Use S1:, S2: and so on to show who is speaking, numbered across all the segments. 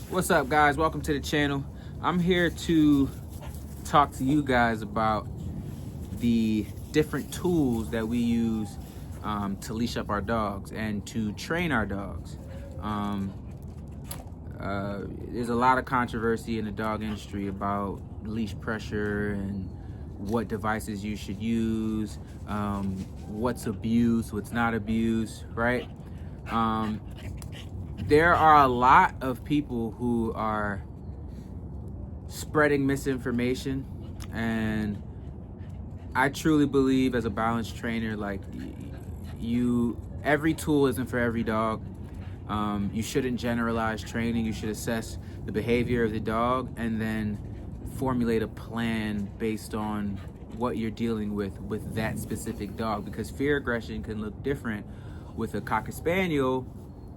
S1: What's up, guys? Welcome to the channel. I'm here to talk to you guys about the different tools that we use to leash up our dogs and to train our dogs. Um, there's a lot of controversy in the dog industry about leash pressure and what devices you should use, what's abuse, what's not abuse, right? There are a lot of people who are spreading misinformation, and I truly believe, as a balanced trainer, like, every tool isn't for every dog. You shouldn't generalize training. You should assess the behavior of the dog and then formulate a plan based on what you're dealing with that specific dog, because fear aggression can look different with a Cocker Spaniel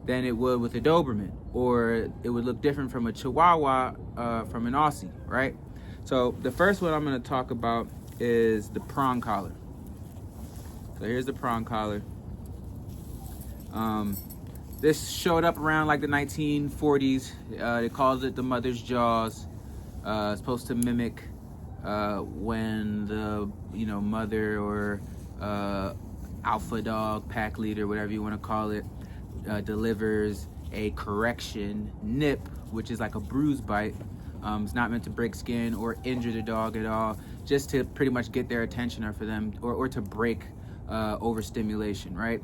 S1: than it would with a Doberman, or it would look different from a Chihuahua from an Aussie, right? So the first one I'm going to talk about is the prong collar. So here's the prong collar. This showed up around like the 1940s. They called it the mother's jaws. It's supposed to mimic when the mother or alpha dog, pack leader, whatever you want to call it, delivers a correction nip, which is like a bruise bite. It's not meant to break skin or injure the dog at all, just to pretty much get their attention, or for them or to break overstimulation, right?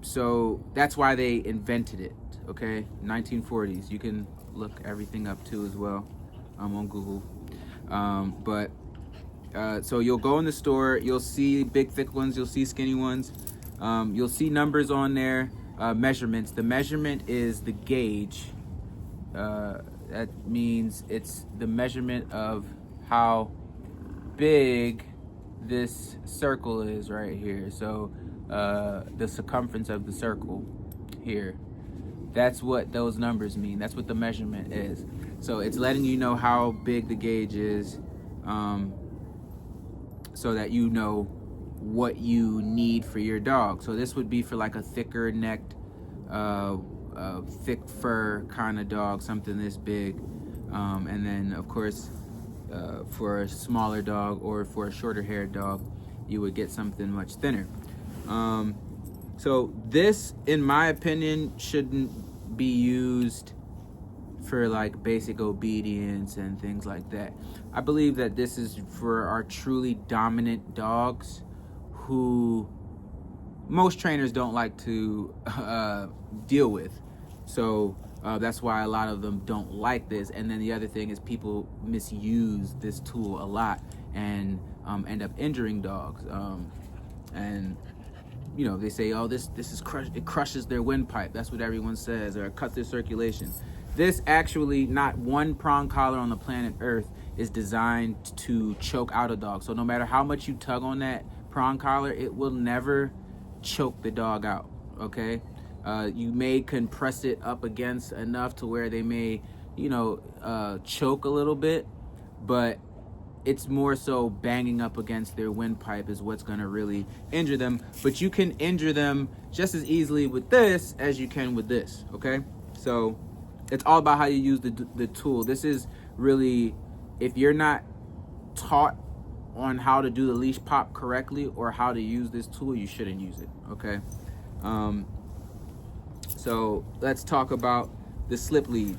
S1: So that's why they invented it. Okay, 1940s. You can look everything up too as well. I'm on Google. So you'll go in the store, you'll see big thick ones, you'll see skinny ones, you'll see numbers on there, measurements. The measurement is the gauge. That means it's the measurement of how big this circle is right here. So the circumference of the circle here, that's what those numbers mean. That's what the measurement is. So it's letting you know how big the gauge is, so that you know what you need for your dog. So this would be for like a thicker necked, thick fur kind of dog, something this big. And then of course, for a smaller dog or for a shorter haired dog, you would get something much thinner. So this, in my opinion, shouldn't be used for like basic obedience and things like that. I believe that this is for our truly dominant dogs who most trainers don't like to deal with. So that's why a lot of them don't like this. And then the other thing is people misuse this tool a lot and end up injuring dogs. And they say, oh, this is it crushes their windpipe. That's what everyone says, or it cuts their circulation. This actually, not one prong collar on the planet Earth is designed to choke out a dog. So no matter how much you tug on that prong collar, it will never choke the dog out, okay? You may compress it up against enough to where they may, choke a little bit, but it's more so banging up against their windpipe is what's gonna really injure them. But you can injure them just as easily with this as you can with this, okay? So it's all about how you use the tool. This is really, if you're not taught on how to do the leash pop correctly or how to use this tool, you shouldn't use it, okay? So let's talk about the slip lead.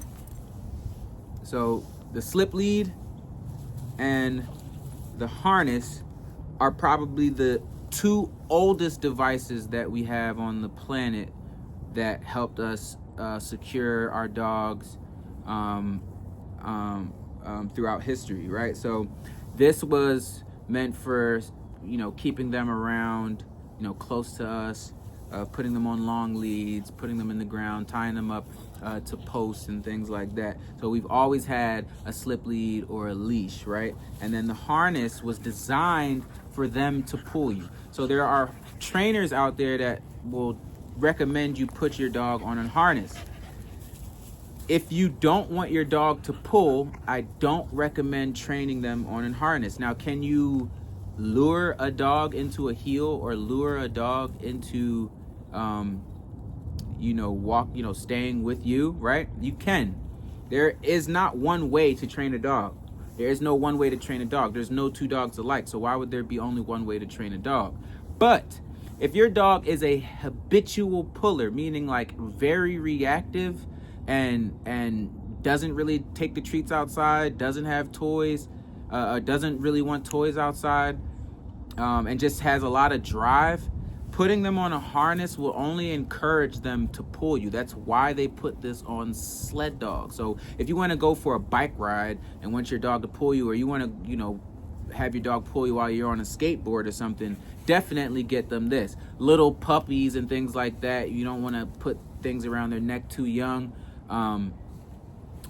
S1: So the slip lead and the harness are probably the two oldest devices that we have on the planet that helped us secure our dogs throughout history, right? So this was meant for keeping them around, close to us, putting them on long leads, putting them in the ground, tying them up to posts and things like that. So we've always had a slip lead or a leash, right? And then the harness was designed for them to pull you. So there are trainers out there that will recommend you put your dog on a harness. If you don't want your dog to pull, I don't recommend training them on a harness. Now, can you lure a dog into a heel or lure a dog into staying with you, right? You can. There is not one way to train a dog. There is no one way to train a dog. There's no two dogs alike. So why would there be only one way to train a dog? But if your dog is a habitual puller, meaning like very reactive and doesn't really take the treats outside, doesn't have toys, doesn't really want toys outside, and just has a lot of drive, putting them on a harness will only encourage them to pull you. That's why they put this on sled dogs. So if you want to go for a bike ride and want your dog to pull you, or you want to, have your dog pull you while you're on a skateboard or something, definitely get them this. Little puppies and things like that, you don't want to put things around their neck too young.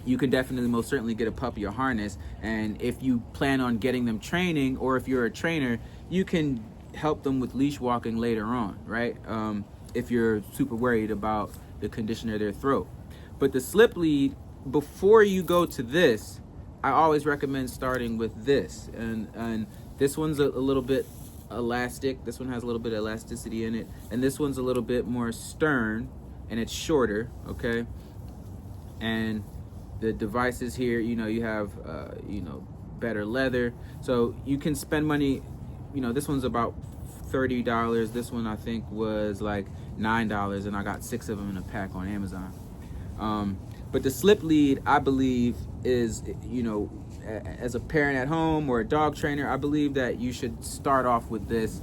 S1: You can definitely most certainly get a puppy a harness, and if you plan on getting them training, or if you're a trainer, you can help them with leash walking later on, right? If you're super worried about the condition of their throat. But the slip lead, before you go to this, I always recommend starting with this, and this one's a little bit elastic. This one has a little bit of elasticity in it, and this one's a little bit more stern, and it's shorter, okay? And the devices here, you have better leather, so you can spend money. This one's about $30. This one I think was like $9, and I got 6 of them in a pack on Amazon. But the slip lead, I believe, is, as a parent at home or a dog trainer, I believe that you should start off with this.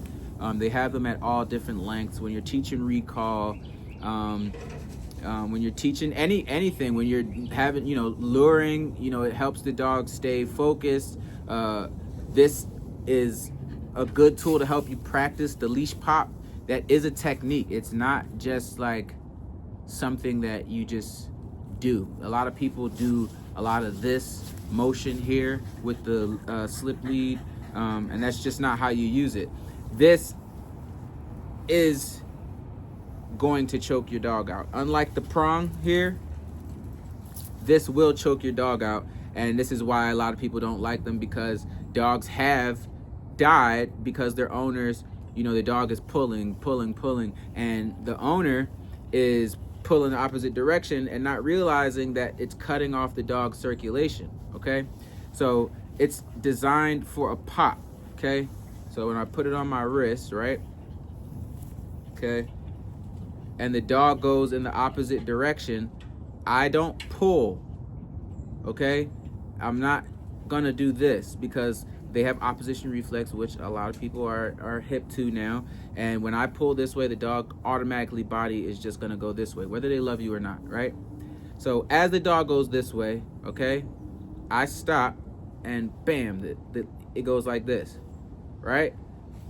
S1: They have them at all different lengths. When you're teaching recall, when you're teaching anything, when you're having, luring, it helps the dog stay focused. This is a good tool to help you practice the leash pop. That is a technique. It's not just like something that you just do. A lot of people do a lot of this motion here with the slip lead, and that's just not how you use it. This is going to choke your dog out. Unlike the prong here, this will choke your dog out, and this is why a lot of people don't like them, because dogs have died because their owners, the dog is pulling, and the owner is pulling the opposite direction and not realizing that it's cutting off the dog's circulation, okay? So it's designed for a pop, okay? So when I put it on my wrist, right, okay, and the dog goes in the opposite direction, I don't pull, okay? I'm not gonna do this, because they have opposition reflex, which a lot of people are hip to now. And when I pull this way, the dog automatically body is just gonna go this way, whether they love you or not, right? So as the dog goes this way, okay, I stop, and bam, it goes like this, right?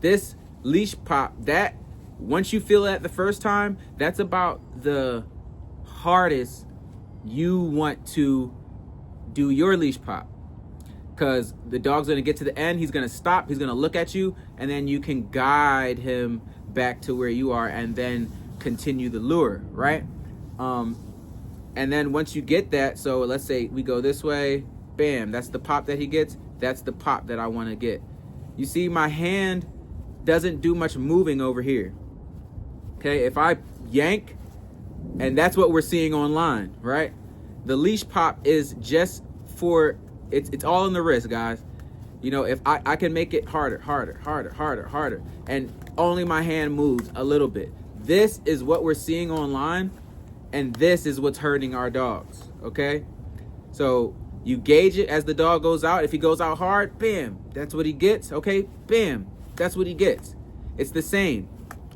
S1: This leash pop, that once you feel that the first time, that's about the hardest you want to do your leash pop. Because the dog's gonna get to the end, he's gonna stop, he's gonna look at you, and then you can guide him back to where you are and then continue the lure, right? And then once you get that, so let's say we go this way, bam, that's the pop that he gets, that's the pop that I wanna get. You see, my hand doesn't do much moving over here. Okay, if I yank, and that's what we're seeing online, right? The leash pop is just for, it's all in the wrist, guys. If I can make it harder, and only my hand moves a little bit. This is what we're seeing online, and this is what's hurting our dogs, okay? So you gauge it as the dog goes out. If he goes out hard, bam, that's what he gets, okay? Bam, that's what he gets. It's the same,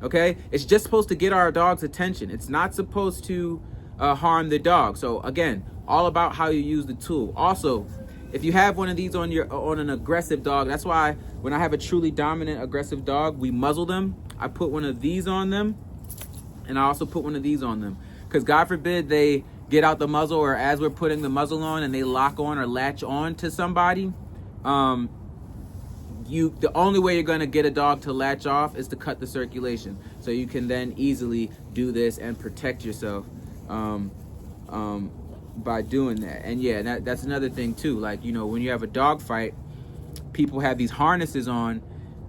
S1: okay? It's just supposed to get our dog's attention. It's not supposed to harm the dog. So again, all about how you use the tool. Also, if you have one of these on an aggressive dog, that's why when I have a truly dominant aggressive dog, we muzzle them. I put one of these on them, and I also put one of these on them, because God forbid they get out the muzzle, or as we're putting the muzzle on and they lock on or latch on to somebody, the only way you're going to get a dog to latch off is to cut the circulation. So you can then easily do this and protect yourself by doing that. And yeah, that's another thing too. Like, when you have a dog fight, people have these harnesses on,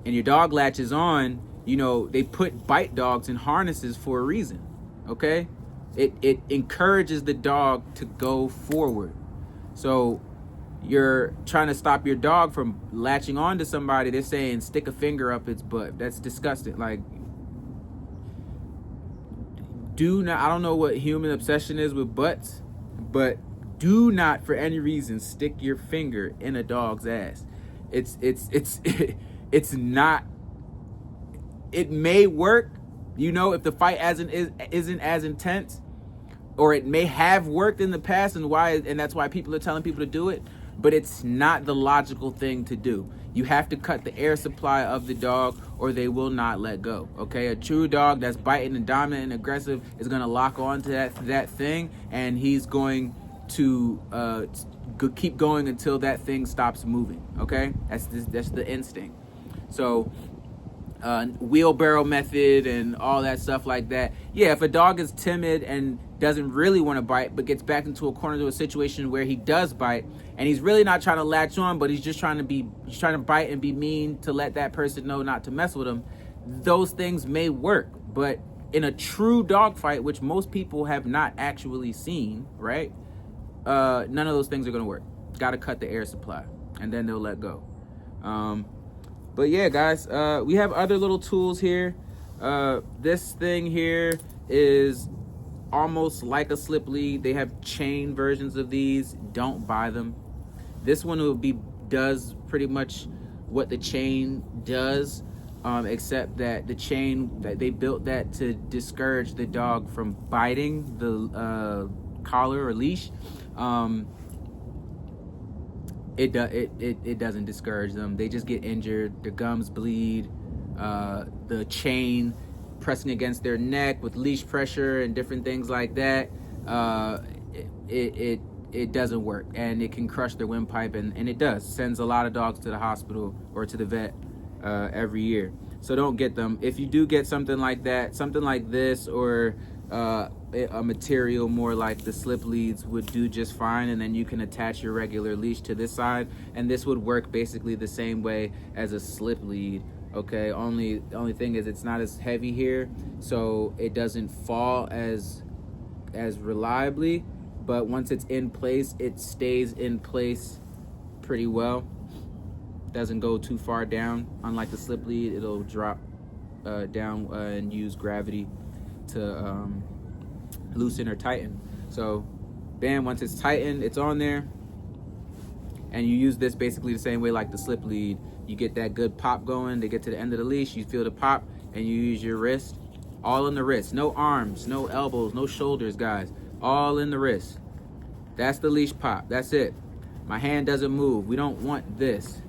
S1: and your dog latches on. They put bite dogs in harnesses for a reason, okay? It encourages the dog to go forward. So you're trying to stop your dog from latching on to somebody. They're saying stick a finger up its butt. That's disgusting. Like, do not, I don't know what human obsession is with butts, but do not for any reason stick your finger in a dog's ass. It's not, it may work, if the fight isn't as intense, or it may have worked in the past, and that's why people are telling people to do it, but it's not the logical thing to do. You have to cut the air supply of the dog, or they will not let go. Okay, a true dog that's biting and dominant and aggressive is going to lock on to that thing, and he's going to keep going until that thing stops moving. Okay, that's the instinct. So wheelbarrow method and all that stuff like that. Yeah, if a dog is timid and doesn't really want to bite, but gets back into a corner to a situation where he does bite, and he's really not trying to latch on, but he's trying to bite and be mean to let that person know not to mess with him, those things may work. But in a true dog fight, which most people have not actually seen, right? None of those things are going to work. Got to cut the air supply, and then they'll let go. But yeah, guys, we have other little tools here. This thing here is almost like a slip lead. They have chain versions of these. Don't buy them. This one does pretty much what the chain does, except that the chain, that they built that to discourage the dog from biting the collar or leash. It doesn't discourage them. They just get injured. Their gums bleed. The chain pressing against their neck with leash pressure and different things like that. It doesn't work, and it can crush their windpipe, and it does. Sends a lot of dogs to the hospital or to the vet every year. So don't get them. If you do get something like that, something like this, or a material more like the slip leads would do just fine, and then you can attach your regular leash to this side, and this would work basically the same way as a slip lead. Okay, the only thing is it's not as heavy here, so it doesn't fall as reliably, but once it's in place, it stays in place pretty well. Doesn't go too far down. Unlike the slip lead, it'll drop down and use gravity to loosen or tighten. So bam, once it's tightened, it's on there, and you use this basically the same way like the slip lead. You get that good pop going. They get to the end of the leash, you feel the pop, and you use your wrist, all in the wrist. No arms, no elbows, no shoulders, guys, all in the wrist. That's the leash pop. That's it. My hand doesn't move. We don't want this.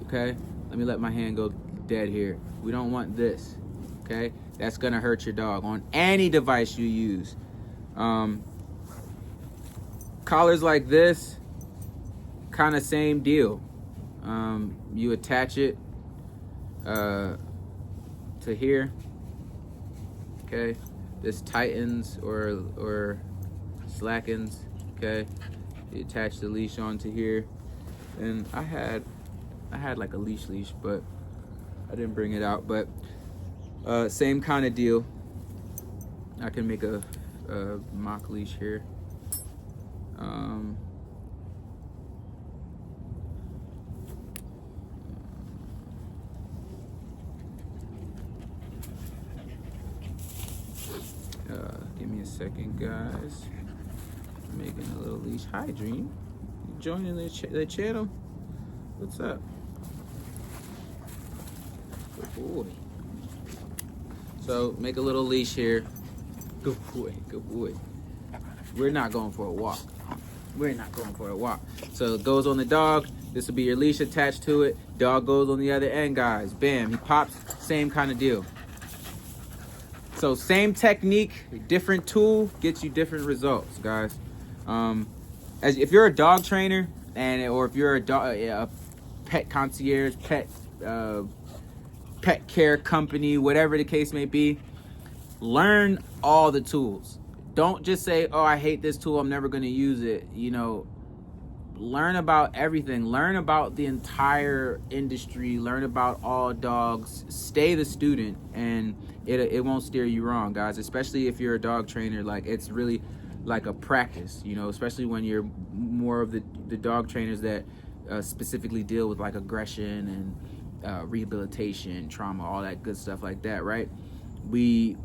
S1: Okay, let me let my hand go dead here. We don't want this. Okay, that's gonna hurt your dog on any device you use. Collars like this, kind of same deal. You attach it to here. Okay, this tightens or slackens. Okay, you attach the leash onto here, and I had like a leash, but I didn't bring it out. But same kind of deal. I can make a mock leash here. Give me a second, guys. I'm making a little leash. Hi, Dream. You joining the channel? What's up? Good boy. So make a little leash here. Good boy. We're not going for a walk. So it goes on the dog. This will be your leash attached to it. Dog goes on the other end, guys. Bam, he pops. Same kind of deal. So same technique, different tool gets you different results, guys. If you're a dog trainer, or if you're a pet concierge, pet care company, whatever the case may be, learn all the tools. Don't just say, oh, I hate this tool, I'm never going to use it. Learn about everything. Learn about the entire industry. Learn about all dogs. Stay the student, and it won't steer you wrong, guys, especially if you're a dog trainer. Like, it's really like a practice, you know, especially when you're more of the dog trainers that specifically deal with like aggression and rehabilitation, trauma, all that good stuff like that, right? We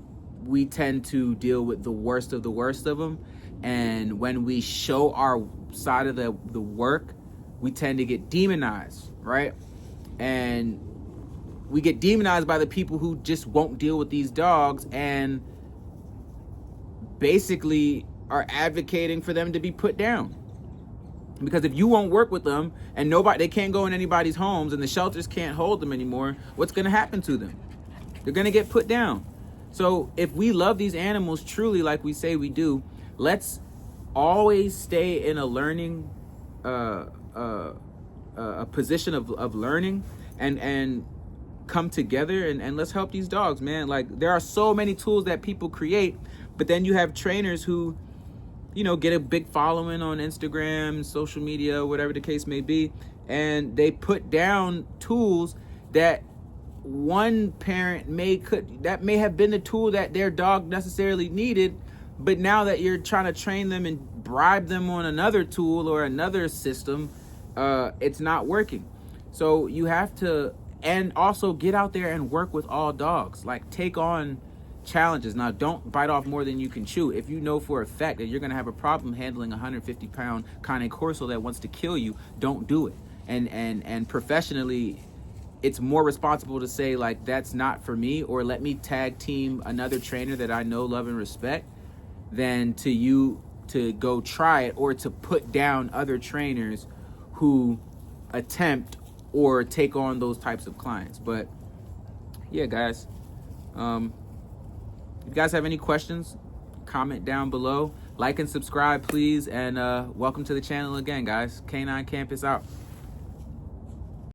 S1: tend to deal with the worst of them, and when we show our side of the work, we tend to get demonized, right? And we get demonized by the people who just won't deal with these dogs and basically are advocating for them to be put down. Because if you won't work with them and they can't go in anybody's homes and the shelters can't hold them anymore, what's going to happen to them? They're going to get put down. So if we love these animals truly like we say we do, let's always stay in a learning a position of learning and come together and let's help these dogs, man. Like, there are so many tools that people create, but then you have trainers who, you know, get a big following on Instagram, social media, whatever the case may be, and they put down tools that one parent may have been the tool that their dog necessarily needed, but now that you're trying to train them and bribe them on another tool or another system, it's not working. So you have to, and also get out there and work with all dogs. Like, take on challenges. Now, don't bite off more than you can chew. If you know for a fact that you're going to have a problem handling a 150-pound Cane Corso that wants to kill you, don't do it. And professionally, it's more responsible to say, like, that's not for me, or let me tag team another trainer that I know, love, and respect, than to go try it or to put down other trainers who attempt or take on those types of clients. But yeah, guys, if you guys have any questions, comment down below. Like and subscribe, please. And welcome to the channel again, guys. Canine Campus out.